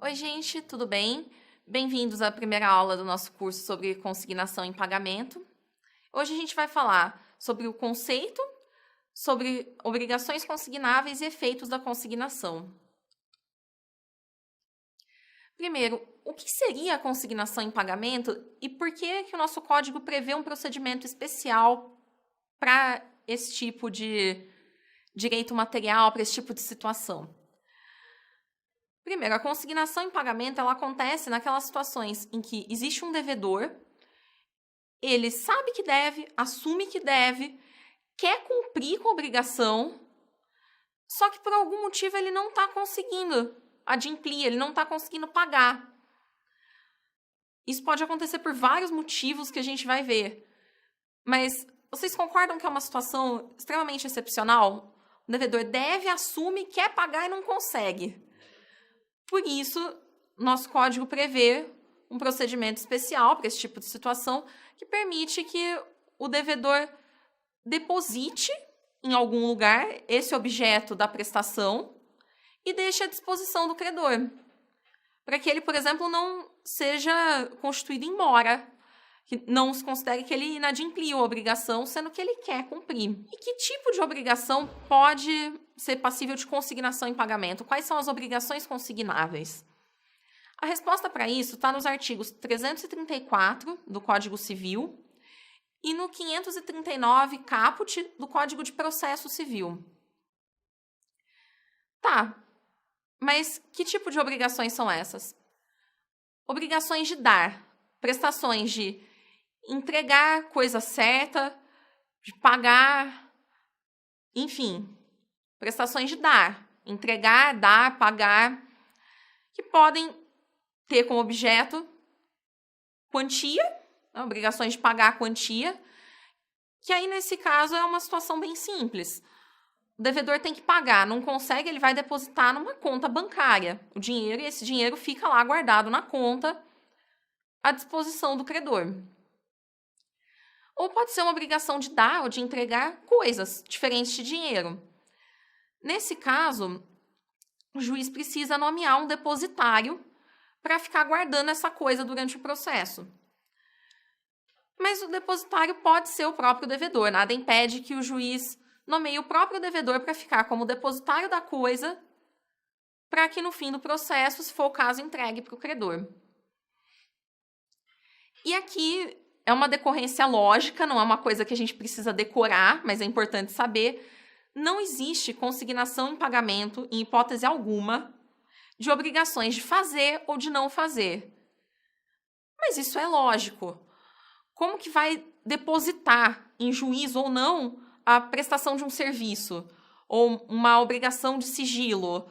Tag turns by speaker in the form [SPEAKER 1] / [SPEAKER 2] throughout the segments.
[SPEAKER 1] Oi, gente, tudo bem? Bem-vindos à primeira aula do nosso curso sobre consignação em pagamento. Hoje a gente vai falar sobre o conceito, sobre obrigações consignáveis e efeitos da consignação. Primeiro, o que seria a consignação em pagamento e por que o nosso código prevê um procedimento especial para esse tipo de direito material, para esse tipo de situação? Primeiro, a consignação em pagamento ela acontece naquelas situações em que existe um devedor, ele sabe que deve, assume que deve, quer cumprir com a obrigação, só que por algum motivo ele não está conseguindo adimplir, ele não está conseguindo pagar. Isso pode acontecer por vários motivos que a gente vai ver. Mas vocês concordam que é uma situação extremamente excepcional? O devedor deve, assume, quer pagar e não consegue. Por isso, nosso código prevê um procedimento especial para esse tipo de situação que permite que o devedor deposite em algum lugar esse objeto da prestação e deixe à disposição do credor, para que ele, por exemplo, não seja constituído em mora, que não se considere que ele inadimpliu a obrigação, sendo que ele quer cumprir. E que tipo de obrigação pode ser passível de consignação em pagamento? Quais são as obrigações consignáveis? A resposta para isso está nos artigos 334 do Código Civil e no 539 caput do Código de Processo Civil. Tá, mas que tipo de obrigações são essas? Obrigações de dar, prestações de entregar coisa certa, de pagar, enfim, prestações de dar, entregar, dar, pagar, que podem ter como objeto quantia, obrigações de pagar a quantia, que aí nesse caso é uma situação bem simples. O devedor tem que pagar, não consegue, ele vai depositar numa conta bancária o dinheiro e esse dinheiro fica lá guardado na conta à disposição do credor. Ou pode ser uma obrigação de dar ou de entregar coisas diferentes de dinheiro. Nesse caso, o juiz precisa nomear um depositário para ficar guardando essa coisa durante o processo. Mas o depositário pode ser o próprio devedor. Nada impede que o juiz nomeie o próprio devedor para ficar como depositário da coisa, para que no fim do processo, se for o caso, entregue para o credor. E aqui é uma decorrência lógica, não é uma coisa que a gente precisa decorar, mas é importante saber. Não existe consignação em pagamento, em hipótese alguma, de obrigações de fazer ou de não fazer. Mas isso é lógico. Como que vai depositar em juízo ou não a prestação de um serviço? Ou uma obrigação de sigilo?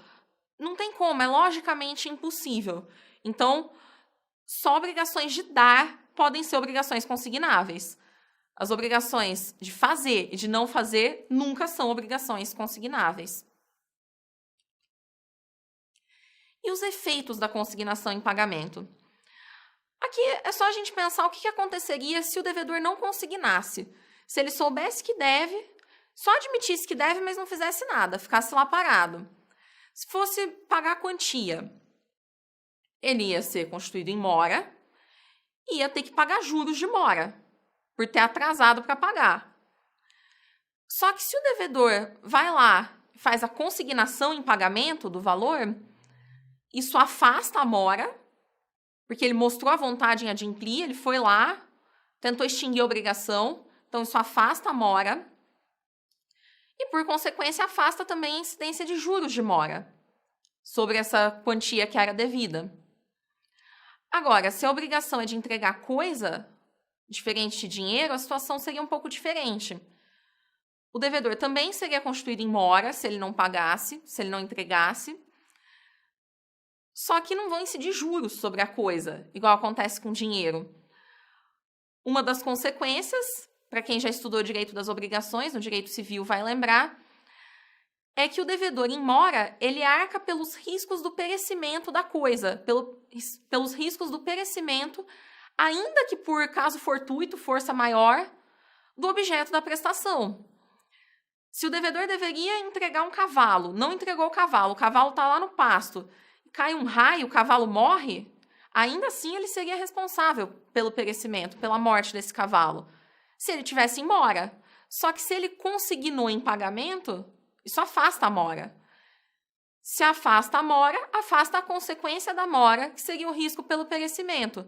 [SPEAKER 1] Não tem como, é logicamente impossível. Então, só obrigações de dar podem ser obrigações consignáveis. As obrigações de fazer e de não fazer nunca são obrigações consignáveis. E os efeitos da consignação em pagamento? Aqui é só a gente pensar o que aconteceria se o devedor não consignasse. Se ele soubesse que deve, só admitisse que deve, mas não fizesse nada, ficasse lá parado. Se fosse pagar a quantia, ele ia ser constituído em mora e ia ter que pagar juros de mora, por ter atrasado para pagar. Só que se o devedor vai lá e faz a consignação em pagamento do valor, isso afasta a mora, porque ele mostrou a vontade em adimplir, ele foi lá, tentou extinguir a obrigação, então isso afasta a mora e, por consequência, afasta também a incidência de juros de mora sobre essa quantia que era devida. Agora, se a obrigação é de entregar coisa diferente de dinheiro, a situação seria um pouco diferente. O devedor também seria constituído em mora se ele não pagasse, se ele não entregasse. Só que não vão incidir juros sobre a coisa, igual acontece com dinheiro. Uma das consequências, para quem já estudou direito das obrigações, no direito civil vai lembrar, é que o devedor em mora, ele arca pelos riscos do perecimento da coisa, pelos riscos do perecimento, ainda que por caso fortuito, força maior, do objeto da prestação. Se o devedor deveria entregar um cavalo, não entregou o cavalo está lá no pasto, cai um raio, o cavalo morre, ainda assim ele seria responsável pelo perecimento, pela morte desse cavalo, se ele tivesse em mora. Só que se ele consignou em pagamento, isso afasta a mora. Se afasta a mora, afasta a consequência da mora, que seria o risco pelo perecimento.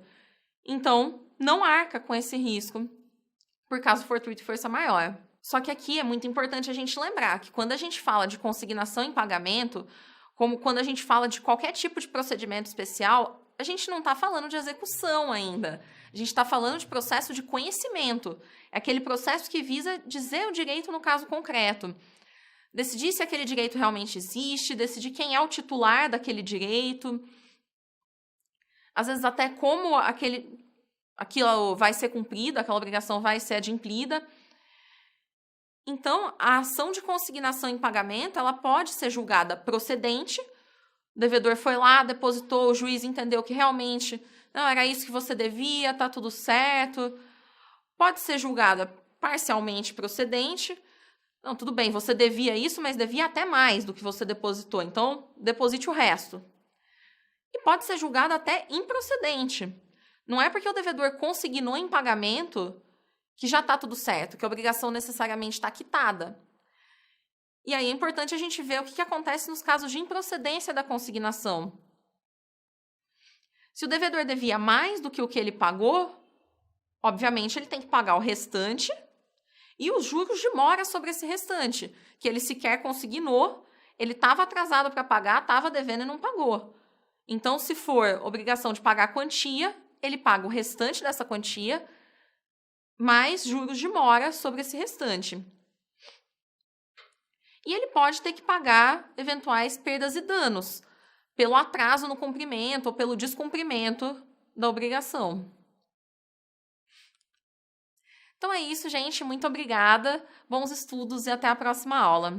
[SPEAKER 1] Então, não arca com esse risco por caso fortuito e força maior. Só que aqui é muito importante a gente lembrar que quando a gente fala de consignação em pagamento, como quando a gente fala de qualquer tipo de procedimento especial, a gente não está falando de execução ainda. A gente está falando de processo de conhecimento. É aquele processo que visa dizer o direito no caso concreto. Decidir se aquele direito realmente existe, decidir quem é o titular daquele direito. Às vezes até como aquilo vai ser cumprido, aquela obrigação vai ser adimplida. Então, a ação de consignação em pagamento, ela pode ser julgada procedente. O devedor foi lá, depositou, o juiz entendeu que realmente não era isso que você devia, tá tudo certo. Pode ser julgada parcialmente procedente. Não, tudo bem, você devia isso, mas devia até mais do que você depositou. Então, deposite o resto. E pode ser julgada até improcedente. Não é porque o devedor consignou em pagamento que já está tudo certo, que a obrigação necessariamente está quitada. E aí é importante a gente ver o que acontece nos casos de improcedência da consignação. Se o devedor devia mais do que o que ele pagou, obviamente ele tem que pagar o restante e os juros de mora sobre esse restante, que ele sequer consignou, ele estava atrasado para pagar, estava devendo e não pagou. Então, se for obrigação de pagar a quantia, ele paga o restante dessa quantia, mais juros de mora sobre esse restante. E ele pode ter que pagar eventuais perdas e danos pelo atraso no cumprimento ou pelo descumprimento da obrigação. Então é isso, gente. Muito obrigada. Bons estudos e até a próxima aula.